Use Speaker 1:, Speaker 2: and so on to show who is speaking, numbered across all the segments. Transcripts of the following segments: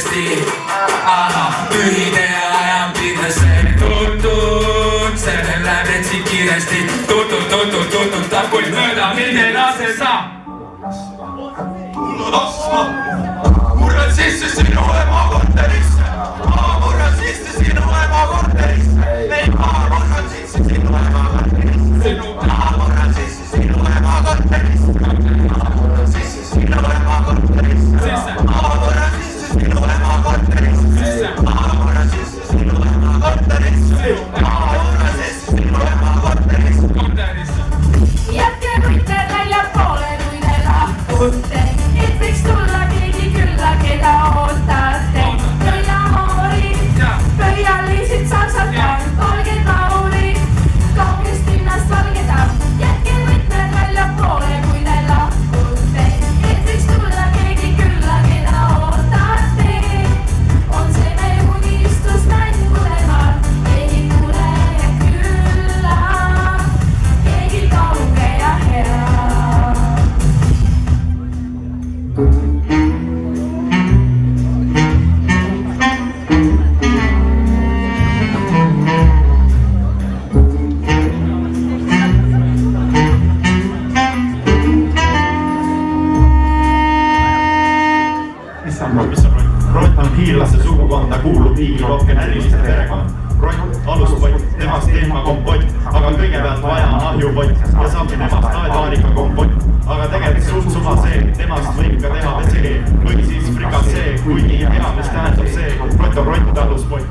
Speaker 1: kiiresti. Ühine ajan pidesse tutut, sellel läheb retsi kiiresti. Tutut, tapul mööda mind ei lase sa. Murran sisse sinu ema korterisse. Murran sisse sinu ema korterisse. Murran sisse sinu ema korterisse. Murran sisse sinu ema korterisse. Murran sisse sinu ema korterisse. Murran sisse sinu ema korterisse. Murran sisse sinu ema korterisse. Murran sisse sinu ema korterisse.
Speaker 2: Jätke võite väljapoole, kui te lahkute. Et võiks tulla keegi külla, keda ootate. Pöia moori, pöialised saksad on valged laurid. Kaugest linnast valgeda. Jätke võite väljapoole, kui te lahkute. Et võiks tulla keegi külla, keda ootate. On see me unistus mängude maal. Keegi tuleb külla. Keegi kauge ja hea.
Speaker 3: Rott on hiirlaste sugukonda, kuulub liigi rohkem äriliste perekond. Rott aluspott, temast teemakompott, aga kõigepealt vaja on ahjupott ja saabki temast aedaarika kompott. Aga tegelikult suva see, temast võib ka teha vesee või siis frikassee, kuigi ei tea, mis tähendab see, rott on rott aluspott.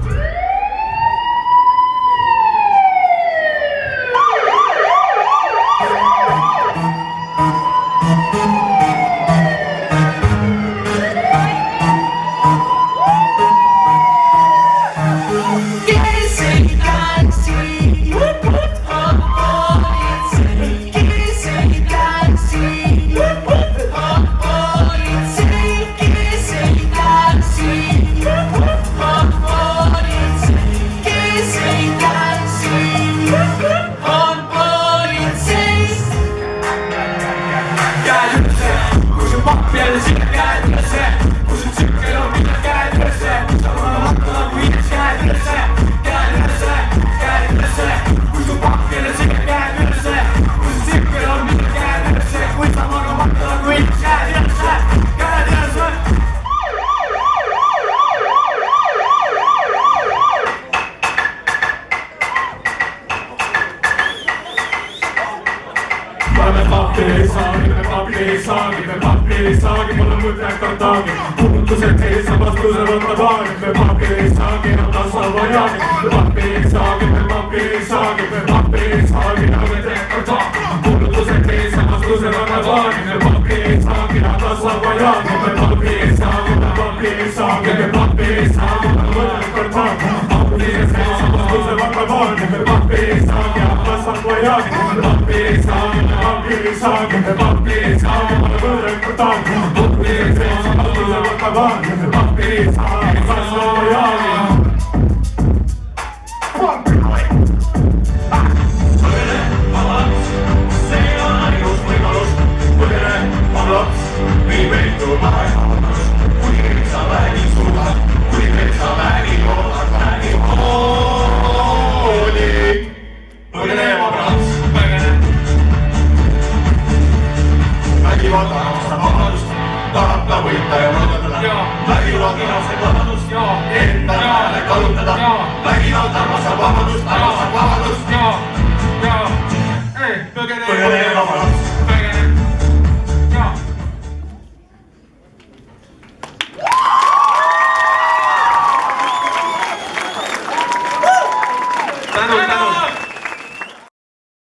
Speaker 4: Pappi, mulle mõtleb kartaagi. Puutused ees ja vastuse võtta paari. Me pappi ei saagi, nad tasava jaagi. Me pappi ei saagi, me pappi ei saagi. Me pappi ei saagi, nagu me teeb kartaagi. Puutused ees ja vastuse võtta paari. Me pappi ei saagi, nad tasava jaagi. Me pappi ei saagi, me pappi ei saagi. Me pappi ei saagi, nagu mõtleb kartaagi. Puutused ees ja vastuse võtta paari. Me pappi ei saagi, nad tasava jaagi. Me pappi ei saagi, me pappi ei saagi. Me pappi ei saagi, nagu mõtleb kartaagi. Pappi ei saagi, vastuse võtta paari. Me pappi ei saagi, tasava jaagi.
Speaker 1: Vägivald armastab vabadust, armastab vabadust.